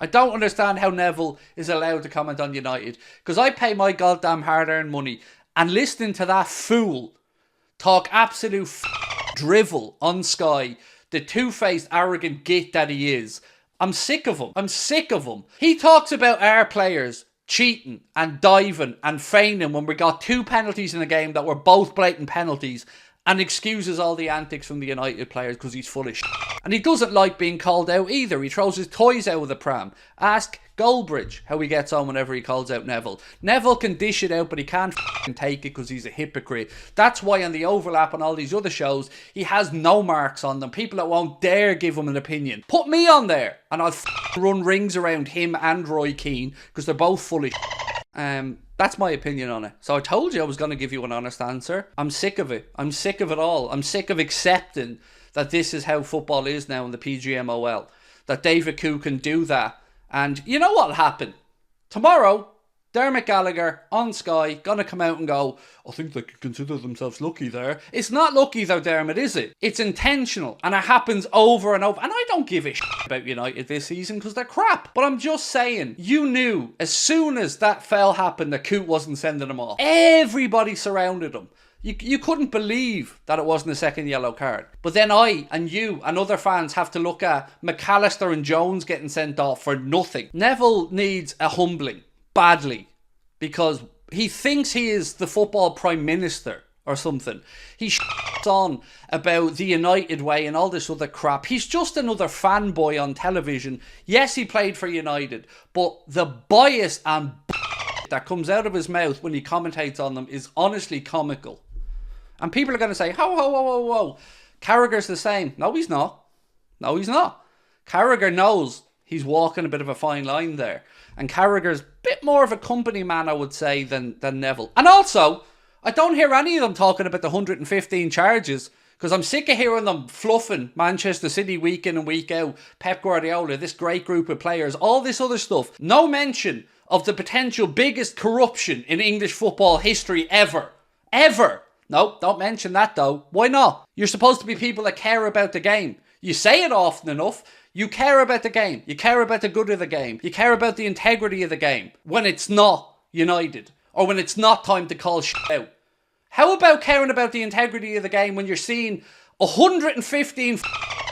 I don't understand how Neville is allowed to comment on United, because I pay my goddamn hard-earned money, and listening to that fool talk absolute drivel on Sky, the two-faced arrogant git that he is, I'm sick of him. I'm sick of him. He talks about our players cheating and diving and feigning when we got 2 penalties in a game that were both blatant penalties, and excuses all the antics from the United players because he's full of shit. And he doesn't like being called out either. He throws his toys out of the pram. Ask Goldbridge how he gets on whenever he calls out Neville. Neville can dish it out, but he can't take it because he's a hypocrite. That's why on the Overlap and all these other shows, he has no marks on them. People that won't dare give him an opinion. Put me on there and I'll run rings around him and Roy Keane because they're both full of shit. That's my opinion on it. So I told you I was going to give you an honest answer. I'm sick of it. I'm sick of it all. I'm sick of accepting that this is how football is now in the PGMOL. That David Koo can do that. And you know what'll happen? Tomorrow, Dermot Gallagher on Sky going to come out and go, I think they can consider themselves lucky there. It's not lucky though, Dermot, is it? It's intentional. And it happens over and over. And I don't give a shit about United this season because they're crap. But I'm just saying, you knew as soon as that fell happened that Coote wasn't sending them off. Everybody surrounded him. You couldn't believe that it wasn't a second yellow card. But then I and you and other fans have to look at McAllister and Jones getting sent off for nothing. Neville needs a humbling badly because he thinks he is the football prime minister or something. He on about the United way and all this other crap. He's just another fanboy on television. Yes, he played for United, but the bias and that comes out of his mouth when he commentates on them is honestly comical. And people are going to say, whoa. Carragher's the same. No, he's not. No, he's not. Carragher knows he's walking a bit of a fine line there. And Carragher's a bit more of a company man, I would say, than Neville. And also, I don't hear any of them talking about the 115 charges, because I'm sick of hearing them fluffing Manchester City week in and week out, Pep Guardiola, this great group of players, all this other stuff. No mention of the potential biggest corruption in English football history ever. Ever. No, don't mention that though. Why not? You're supposed to be people that care about the game. You say it often enough. You care about the game. You care about the good of the game. You care about the integrity of the game. When it's not United. Or when it's not time to call shit out. How about caring about the integrity of the game when you're seeing 115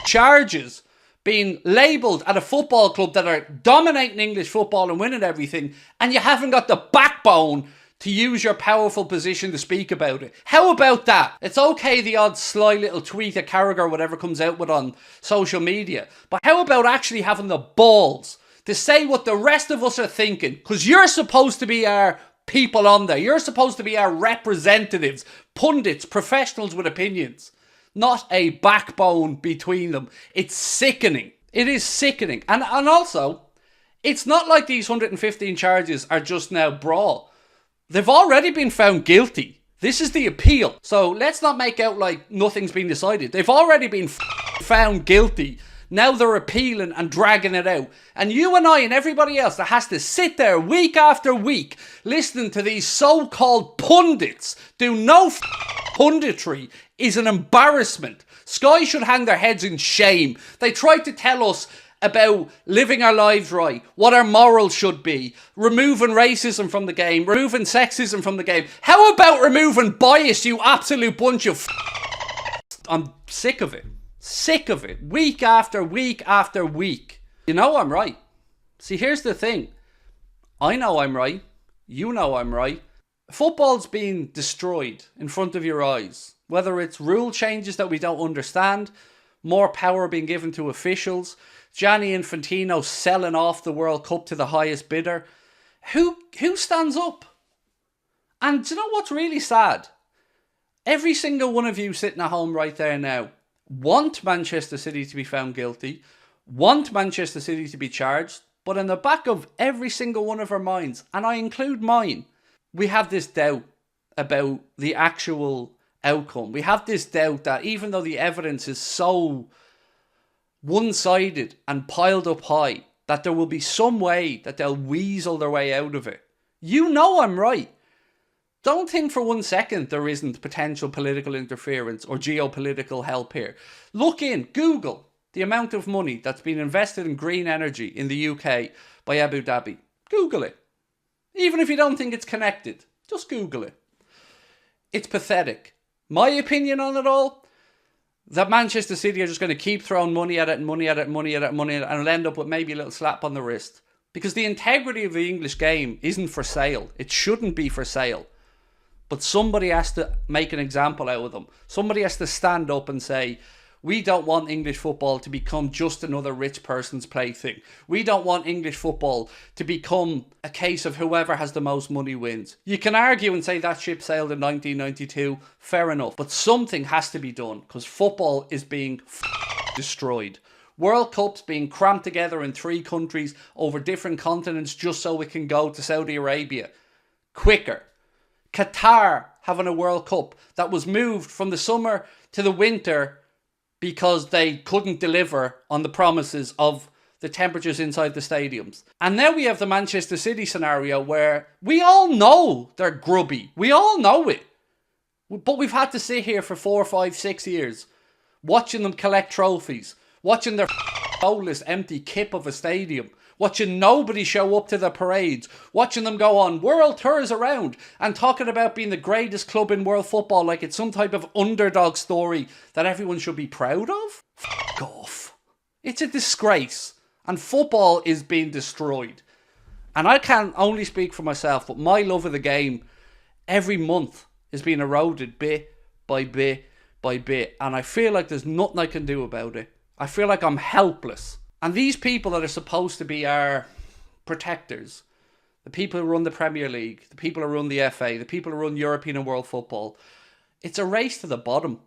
charges being labelled at a football club that are dominating English football and winning everything, and you haven't got the backbone to use your powerful position to speak about it? How about that? It's okay the odd sly little tweet at Carragher or whatever comes out with on social media, but how about actually having the balls to say what the rest of us are thinking? Because you're supposed to be our people on there. You're supposed to be our representatives, pundits, professionals with opinions, not a backbone between them. It's sickening. It is sickening. And also, it's not like these 115 charges are just now brought. They've already been found guilty. This is the appeal. So let's not make out like nothing's been decided. They've already been found guilty. Now they're appealing and dragging it out. And you and I and everybody else that has to sit there week after week listening to these so-called pundits do no punditry is an embarrassment. Sky should hang their heads in shame. They tried to tell us about living our lives right, what our morals should be, removing racism from the game, removing sexism from the game. How about removing bias, you absolute bunch of I'm sick of it. Sick of it. Week after week after week. You know I'm right. See, here's the thing. I know I'm right. You know I'm right. Football's being destroyed in front of your eyes. Whether it's rule changes that we don't understand, more power being given to officials, Gianni Infantino selling off the World Cup to the highest bidder. Who stands up? And do you know what's really sad? Every single one of you sitting at home right there now want Manchester City to be found guilty, want Manchester City to be charged, but in the back of every single one of our minds, and I include mine, we have this doubt about the actual outcome. We have this doubt that even though the evidence is so one-sided and piled up high, that there will be some way that they'll weasel their way out of it. You know I'm right. Don't think for 1 second there isn't potential political interference or geopolitical help here. Look in, Google the amount of money that's been invested in green energy in the UK by Abu Dhabi. Google it. Even if you don't think it's connected, just Google it. It's pathetic. My opinion on it all, that Manchester City are just going to keep throwing money at it and money at it and money at it and money at it, and it'll end up with maybe a little slap on the wrist. Because the integrity of the English game isn't for sale. It shouldn't be for sale. But somebody has to make an example out of them. Somebody has to stand up and say, we don't want English football to become just another rich person's plaything. We don't want English football to become a case of whoever has the most money wins. You can argue and say that ship sailed in 1992. Fair enough. But something has to be done because football is being destroyed. World Cups being cramped together in 3 countries over different continents just so we can go to Saudi Arabia quicker. Qatar having a World Cup that was moved from the summer to the winter because they couldn't deliver on the promises of the temperatures inside the stadiums. And now we have the Manchester City scenario where we all know they're grubby. We all know it. But we've had to sit here for 4, 5, 6 years watching them collect trophies, watching their soulless empty kip of a stadium, watching nobody show up to the parades, watching them go on world tours around and talking about being the greatest club in world football like it's some type of underdog story that everyone should be proud of. F*** off. It's a disgrace and football is being destroyed. And I can only speak for myself, but my love of the game every month is being eroded bit by bit by bit, and I feel like there's nothing I can do about it. I feel like I'm helpless. And these people that are supposed to be our protectors, the people who run the Premier League, the people who run the FA, the people who run European and world football, it's a race to the bottom.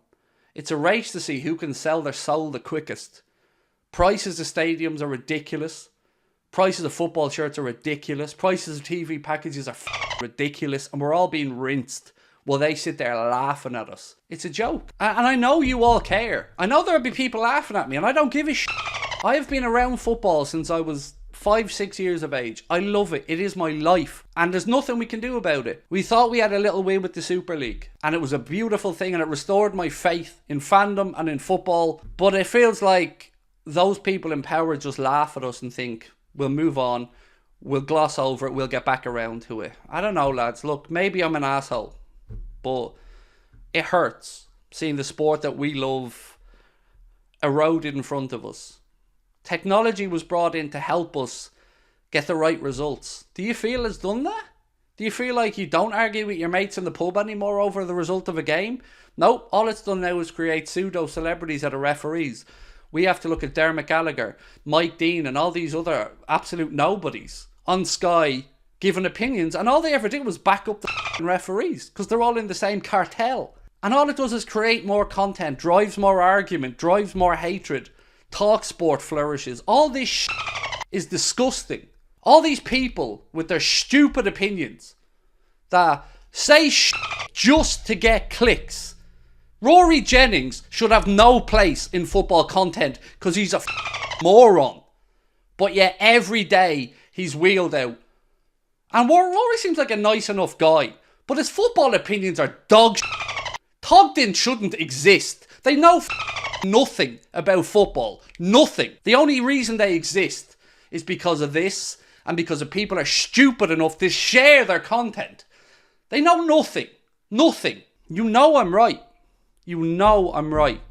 It's a race to see who can sell their soul the quickest. Prices of stadiums are ridiculous. Prices of football shirts are ridiculous. Prices of TV packages are ridiculous. And we're all being rinsed while they sit there laughing at us. It's a joke. And I know you all care. I know there'll be people laughing at me and I don't give a shit. I have been around football since I was 5, 6 years of age. I love it. It is my life. And there's nothing we can do about it. We thought we had a little win with the Super League. And it was a beautiful thing and it restored my faith in fandom and in football. But it feels like those people in power just laugh at us and think, we'll move on. We'll gloss over it. We'll get back around to it. I don't know, lads. Look, maybe I'm an asshole. But it hurts seeing the sport that we love eroded in front of us. Technology was brought in to help us get the right results. Do you feel it's done that? Do you feel like you don't argue with your mates in the pub anymore over the result of a game? Nope, all it's done now is create pseudo-celebrities that are referees. We have to look at Dermot Gallagher, Mike Dean and all these other absolute nobodies on Sky giving opinions, and all they ever did was back up the referees because they're all in the same cartel. And all it does is create more content, drives more argument, drives more hatred. Talk sport flourishes. All this is disgusting. All these people with their stupid opinions that say just to get clicks. Rory Jennings should have no place in football content because he's a moron. But yet every day he's wheeled out. And Rory seems like a nice enough guy, but his football opinions are dog shit. Togden shouldn't exist. They know nothing about football. Nothing. The only reason they exist is because of this and because of people are stupid enough to share their content. They know nothing. Nothing. You know I'm right. You know I'm right.